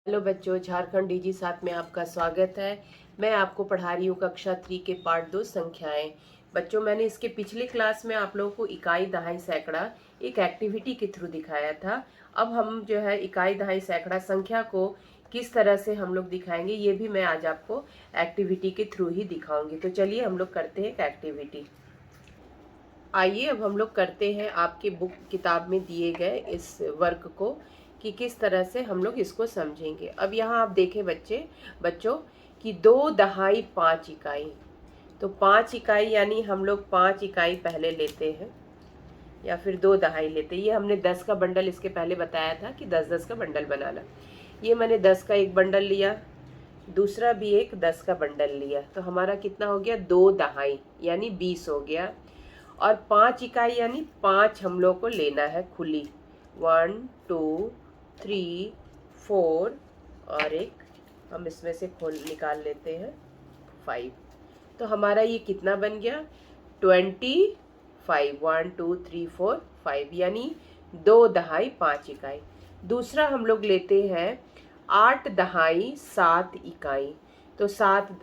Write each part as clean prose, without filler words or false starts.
Hello बच्चों, Jharkhand DG साथ में आपका स्वागत है। मैं आपको पढ़ा रही हूँ कक्षा 3 के पार्ट 2 संख्याएं। बच्चों, मैंने इसके पिछले क्लास में आप लोगों को इकाई दहाई सैकड़ा एक एक्टिविटी के थ्रू दिखाया था। अब हम जो है इकाई दहाई सैकड़ा संख्या को किस तरह से हम लोग दिखाएंगे, ये भी मैं आज आपको एक्टिविटी के थ्रू ही दिखाऊंगी। तो चलिए हम लोग करते हैं एक एक्टिविटी। आइए अब हम लोग करते हैं आपके बुक किताब में दिए गए इस वर्क को कि किस तरह से हम लोग इसको समझेंगे। अब यहाँ आप देखें बच्चों कि 2 दहाई 5 इकाई, तो 5 इकाई यानी हम लोग 5 इकाई पहले लेते हैं या फिर 2 दहाई लेते हैं। ये हमने 10 का बंडल इसके पहले बताया था कि 10-10 का बंडल बनाना। ये मैंने 10 का एक बंडल लिया, दूसरा भी एक 10 का बंडल लिया, तो हमारा कितना हो गया 2 दहाई यानी 20 हो गया। और 5 इकाई यानी 5 हम लोग को लेना है खुली, 1 2 3 4 और एक हम इसमें से खोल निकाल लेते हैं 5। तो हमारा ये कितना बन गया 25, 1 2 3 4 5 यानी 2 दहाई 5 इकाई। दूसरा हम लोग लेते हैं 8 दहाई 7 इकाई। तो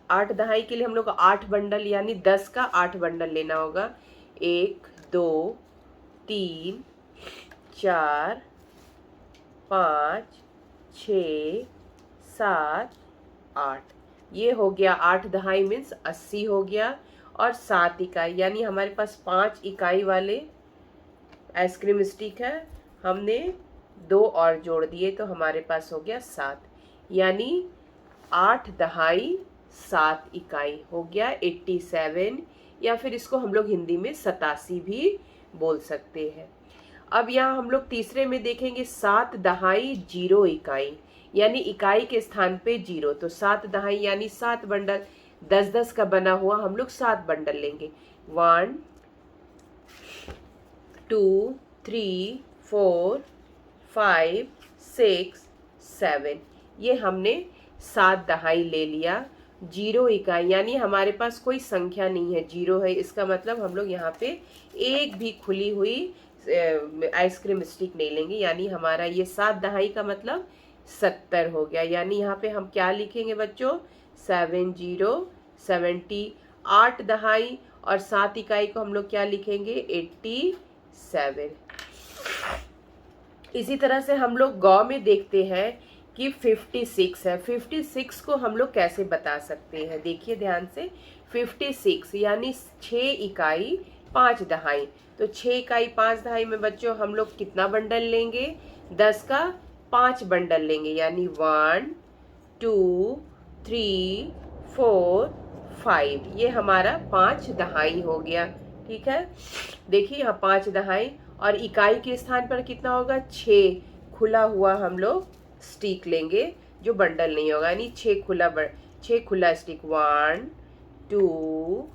8 दहाई के लिए हम लोग 8 बंडल यानी 10 का 8 बंडल लेना होगा। 1 2 3 4 5 6 7 8, ये हो गया 8 दहाई मीन्स 80 हो गया। और 7 इकाई यानी हमारे पास 5 इकाई वाले आइसक्रीम स्टिक है, हमने 2 और जोड़ दिए तो हमारे पास हो गया 7, यानी 8 दहाई 7 इकाई हो गया 87, या फिर इसको हम लोग हिंदी में 87 भी बोल सकते हैं। अब यहाँ हम लोग तीसरे में देखेंगे 7 दहाई 0 इकाई, यानी इकाई के स्थान पे 0। तो 7 दहाई यानी 7 बंडल, 10-10 का बना हुआ हम लोग 7 बंडल लेंगे। 1 2 3 4 5 6 7, ये हमने 7 दहाई ले लिया। 0 इकाई यानी हमारे पास कोई संख्या नहीं है, 0 है, इसका मतलब हम लोग यहाँ पे एक भी खुली हुई आइसक्रीम स्टिक नहीं लेंगे, यानी हमारा ये 7 दहाई का मतलब 70 हो गया। यानी यहाँ पे हम क्या लिखेंगे बच्चों 70। 8 दहाई और 7 इकाई को हम लोग क्या लिखेंगे 87। इसी तरह से हम लोग गौ में देखते हैं कि 56 है। 56 को हम लोग कैसे बता सकते हैं, देखिए ध्यान से। 56 यानी 6 इकाई 5 दहाई, तो 6 इकाई 5 दहाई में बच्चों हम लोग कितना बंडल लेंगे 10 का 5 बंडल लेंगे, यानी 1 2 3 4 5, ये हमारा 5 दहाई हो गया। ठीक है, देखिए यहाँ 5 दहाई और इकाई के स्थान पर कितना होगा 6 खुला हुआ हम लोग स्टिक लेंगे जो बंडल नहीं होगा, यानी 6 खुला स्टिक 1 2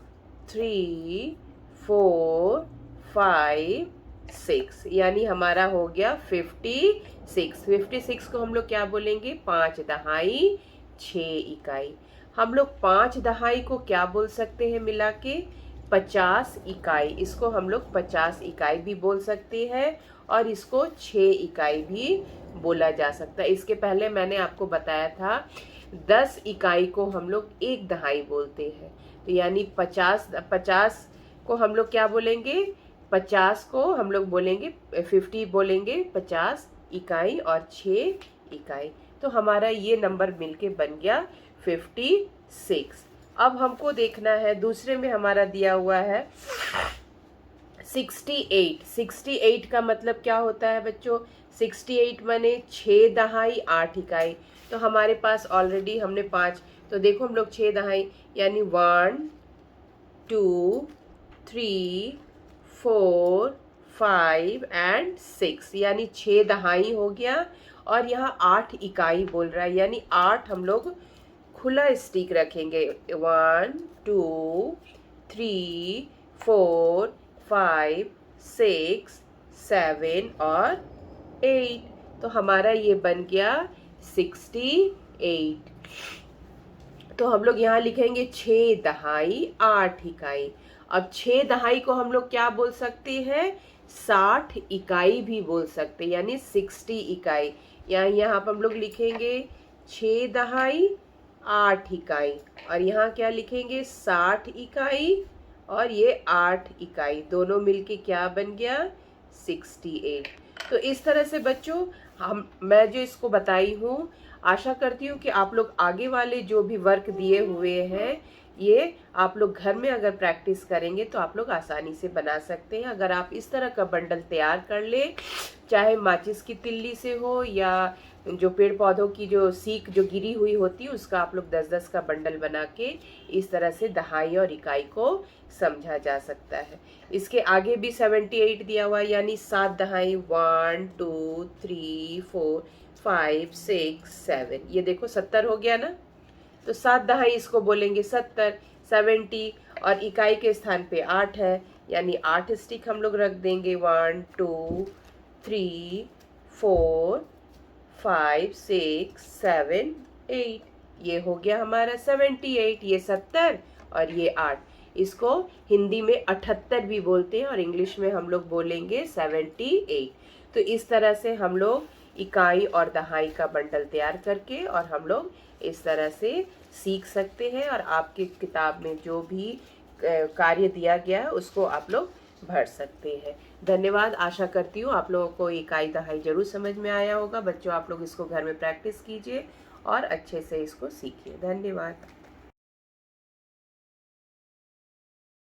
3 4 5 6, यानी हमारा हो गया 56। 56 को हम लोग क्या बोलेंगे 5 दहाई 6 इकाई। हम लोग 5 दहाई को क्या बोल सकते हैं मिला के 50 इकाई, इसको हम लोग 50 इकाई भी बोल सकते हैं और इसको 6 इकाई भी बोला जा सकता है। इसके पहले मैंने आपको बताया था 10 इकाई को हम लोग 1 दहाई बोलते हैं, तो यानी 50 को हम लोग क्या बोलेंगे 50 को हम लोग बोलेंगे 50 बोलेंगे 50 इकाई और 6 इकाई। तो हमारा ये नंबर मिलके बन गया 56। अब हमको देखना है दूसरे में हमारा दिया हुआ है 68। 68 का मतलब क्या होता है बच्चों 68 माने 6 दहाई 8 इकाई। तो हमारे पास ऑलरेडी हमने 5, तो देखो हम लोग 6 दहाई यानी 1 2 3 4 5 एंड 6, यानी 6 दहाई हो गया। और यहाँ 8 इकाई बोल रहा है, यानी 8 हम लोग खुला स्टिक रखेंगे 1 2 3 4 5 6 7 और 8, तो हमारा ये बन गया 68। तो हम लोग यहाँ लिखेंगे 6 दहाई 8 इकाई। अब 6 दहाई को हम लोग क्या बोल सकते हैं 60 इकाई भी बोल सकते हैं, यानी 60 इकाई। यहाँ पर हम लोग लिखेंगे 6 दहाई 8 इकाई, और यहाँ क्या लिखेंगे 60 इकाई, और ये 8 इकाई, दोनों मिलके क्या बन गया 68। तो इस तरह से बच्चों मैं जो इसको बताई हूँ, आशा करती हूँ कि आप लोग आगे वाले जो भी वर्क दिए हुए हैं ये आप लोग घर में अगर प्रैक्टिस करेंगे तो आप लोग आसानी से बना सकते हैं। अगर आप इस तरह का बंडल तैयार कर ले, चाहे माचिस की तिल्ली से हो या जो पेड़ पौधों की जो सीख जो गिरी हुई होती है उसका आप लोग 10-10 का बंडल बना के इस तरह से दहाई और इकाई को समझा जा सकता है। इसके आगे भी 78 दिया हुआ है, यानी 7 दहाई 1 2 3 4 5 6 7, ये देखो 70 हो गया ना, तो 7 दहाई इसको बोलेंगे 70, 70, और इकाई के स्थान पे 8 है, यानी 8 स्टिक हम लोग रख देंगे। 1 2 3 4 5 6 7 8, ये हो गया हमारा 78, ये 70 और ये 8। इसको हिंदी में 78 भी बोलते हैं और इंग्लिश में हम लोग बोलेंगे 78। तो इस तरह से हम लोग इकाई और दहाई का बंडल तैयार करके और हम लोग इस तरह से सीख सकते हैं, और आपकी किताब में जो भी कार्य दिया गया है उसको आप लोग भर सकते हैं। धन्यवाद। आशा करती हूँ आप लोगों को इकाई दहाई जरूर समझ में आया होगा। बच्चों आप लोग इसको घर में प्रैक्टिस कीजिए और अच्छे से इसको सीखिए। धन्यवाद।